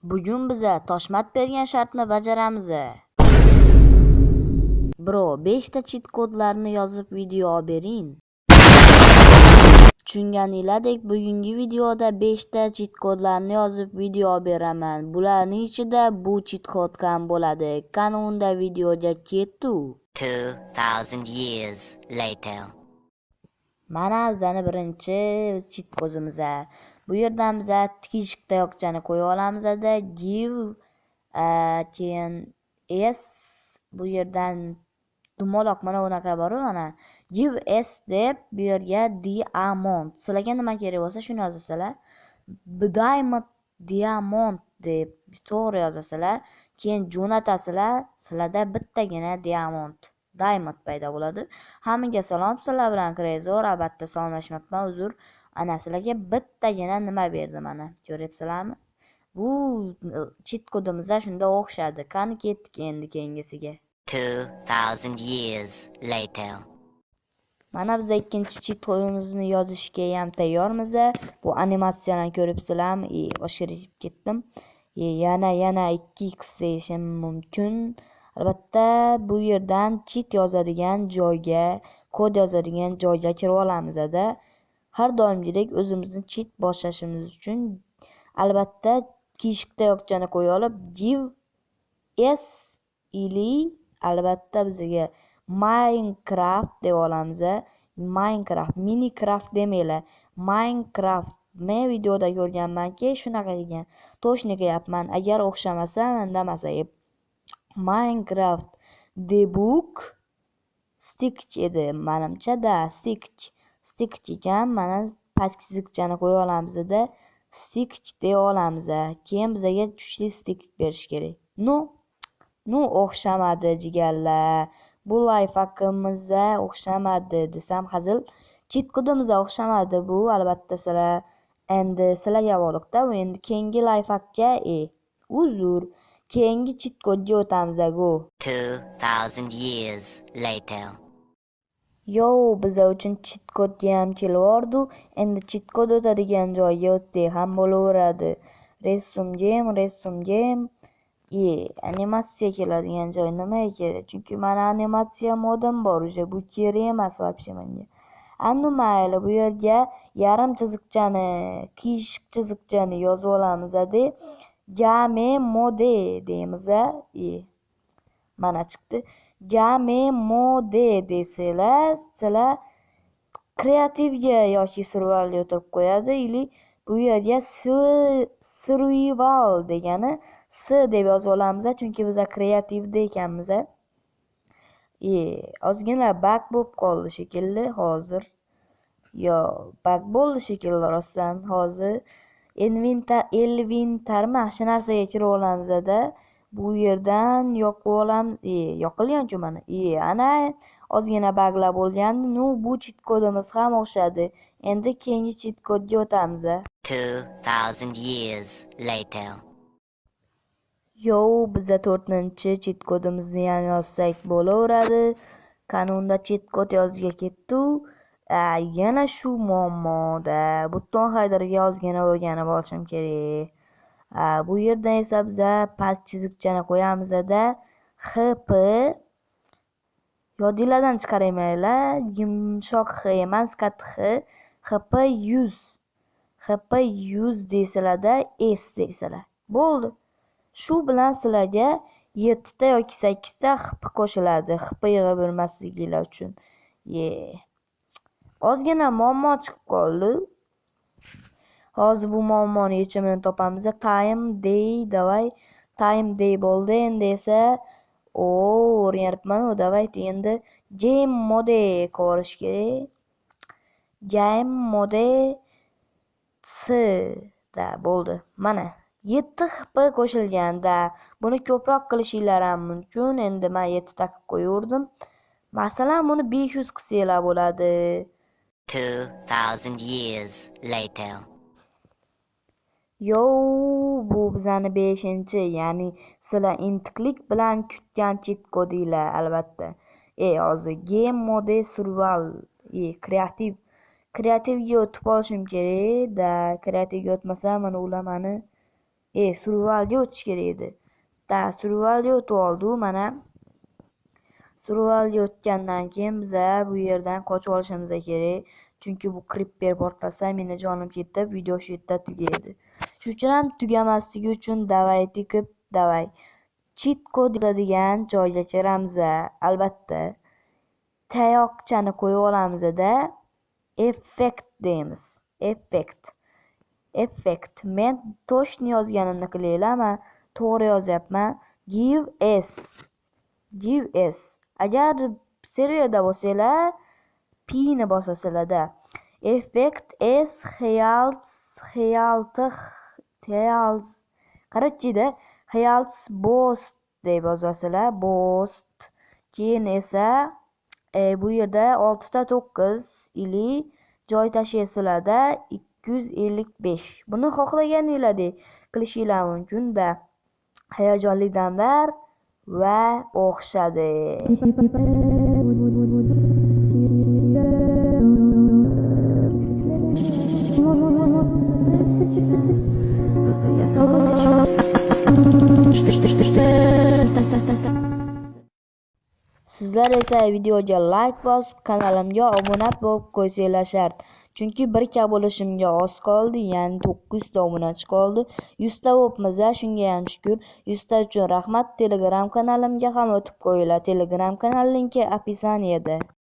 Bugun biza Toshmat bergan shartni bajaramiz. Bro, 5 ta cheat kodlarni yozib video olib bering. Tushunganinglardek, bugungi videoda 5 ta cheat kodlarni yozib video olib beraman. Bularning ichida bu cheat kod ham bo'ladi. Qani unda videoga ketdi. 2000 years later. Mana bizani birinchi cheat kodimiz. Bu yerdan biz tikishik tayoqchani qo'ya olamiz-da, give keyin s bu yerdan dumaloq mana bunaqa bor, mana give s deb bu yerga diamond. Sizlarga nima kerak bo'lsa shuni yozasizlar. Diamond deb to'g'ri yozasizlar. Keyin jo'natasizlar. Sizlarda bittagina diamond paydo bo'ladi. Hammaga salom, sizlar bilan Krezor, albatta salomlashmabman, uzr. Ana sizlarga bittagina nima berdim, mana ko'ryapsizlarmi? Bu cheat kodimizda shunda o'xshadi. Qani ketdik endi keyingisiga. 2000 years later. Mana biz ikkinchi cheat kodimizni yozishga ham tayyormiz. Bu animatsiyalarni ko'ryapsizlarmi? Oshirib ketdim. Yana 2x deyishim mumkin. Albatta bu yerdan cheat yozadigan joyga, kod yozadigan joyga kirib olamiz-da. Har doimgidek o'zimizni cheat boshlashimiz uchun albatta kishik tayoqchani qo'ya olib give s ili albatta bizga Minecraft deb olamiz. Minecraft, Minecraft demanglar. Minecraft. Men videoda ko'rganmanki, shunaqa degan. To'shni qilyapman. Agar o'xshamasa, indamasa. Minecraft debug stitch edi menimcha-da, stitch ekan. Mana pastki chizikchani qo'ya olamiz-da, stitch deb olamiz. Keyin bizga kuchli stitch berish kerak. Nu o'xshamadi jigarlar. Bu lifehackimiz o'xshamadi desam hazil. Cheat kodimiz o'xshamadi bu, albatta sizlar endi sizlarga bog'liqda. Endi keyingi lifehackga uzr. Keyingi cheat kodga o'tamiz. 2000 years later. Biza uchun cheat kodga ham kelvordi. Endi cheat kod o'tadigan joyga o'tsak ham bo'laveradi. Resume game. Animatsiya keladigan joy nima kerak? Chunki mana animatsiya modim bor uje. Bu kerak emas вообще menga. Endi mayli, bu yerga yarim chiziqchani, qiyshiq chiziqchani yozib olamiz-da. Game mode deymiz. Mana chiqdi. Game mode desanglar, sizlar kreativga yoki survivalga o'tirib qo'yadi. Ili bu yerga survival degani s deb yozib olamiz, chunki biz kreativda ekanmiz. Ozgina bug bo'lib qoldi shekilli hozir. Bug bo'ldi shekilli rostdan hozir. Inventarmi shu narsaga kirib olamiz-da. Bu yerdan yoqib olamiz. Yoqilgan-ku mana. Ana ozgina buglar bo'lgandi. Bu cheat kodimiz ham o'xshadi. Endi keyingi cheat kodga o'tamiz. 2000 years later. Biza 4-chi cheat kodimizni ham yozsak bo'laveradi. Qanunda cheat kod yozishga ketdi. Yana shu muammoda. Button haydarga ozgina o'rganib olishim kerak. Bu yerdan esa biza past chiziqchani qo'yamiz-da. HP yodinglardan chiqaramanglar. Yumshoq H emas, qattiq H. HP 100 deysizlar-da, S deysizlar. Bo'ldi. Shu bilan sizlarga 7 ta yoki 8 ta HP qo'shiladi. HP yig'ib yurmasligingiz uchun. Ozgina muammo chiqib qoldi. Hozir bu muammoni yechimini topamiz. Time day bo'ldi. Endi esa o'rganibman. Davayt endi game mode ko'rish kerak. Game mode S da bo'ldi. Mana 7 HP qo'shilganda buni ko'proq qilishinglar ham mumkin. Endi men 7 ta qilib qo'yardim. Masalan, buni 500 qilsanglar bo'ladi. 2000 years later. Bu bizani 5-chi, ya'ni sizlar intiqlik bilan kutgan cheat kodinglar albatta. Hozir game mode survival, kreativga o'tib olishim kerak-da. Kreativga o'tmasam mana ular meni survivalga o'tish kerak edi. Survivalga o'tib oldik. Mana survivalga o'tgandan keyin biza bu yerdan qochib olishimiz kerak. Chunki bu creeper portlasa meni jonim ketib, video shu yerda tugaydi. Shuning uchun ham tugamasligi uchun davay cheat code yozadigan joyga kiramiz. Albatta tayoqchani qo'yib olamizda effect deymiz. Effect. Men to'shni yozganimni qilinglar, men to'g'ri yozyapman. Give s. Agar serverda bo'lsanglar P ni bosasizlarda. Effect s qarachida health boost deb yozasizlar. Boost. Keyin esa bu yerda 6 ta 9 ili joy tashlaysizlarda 255. Buni xohlaganinglardek qilishinglar mumkin-da. Hayajonli damlar va o'xshadi. Sizlar esa videoga like bosib, kanalimga obuna bo'lib qo'ysanglar shart. Chunki 1K bo'lishimga oz qoldi, ya'ni 900 ta obunachi qoldi. 100 ta bo'libmiz, shunga ham shukr. 100 ta uchun rahmat. Telegram kanalimga ham o'tib qo'yinglar. Telegram kanal linki описаниеda.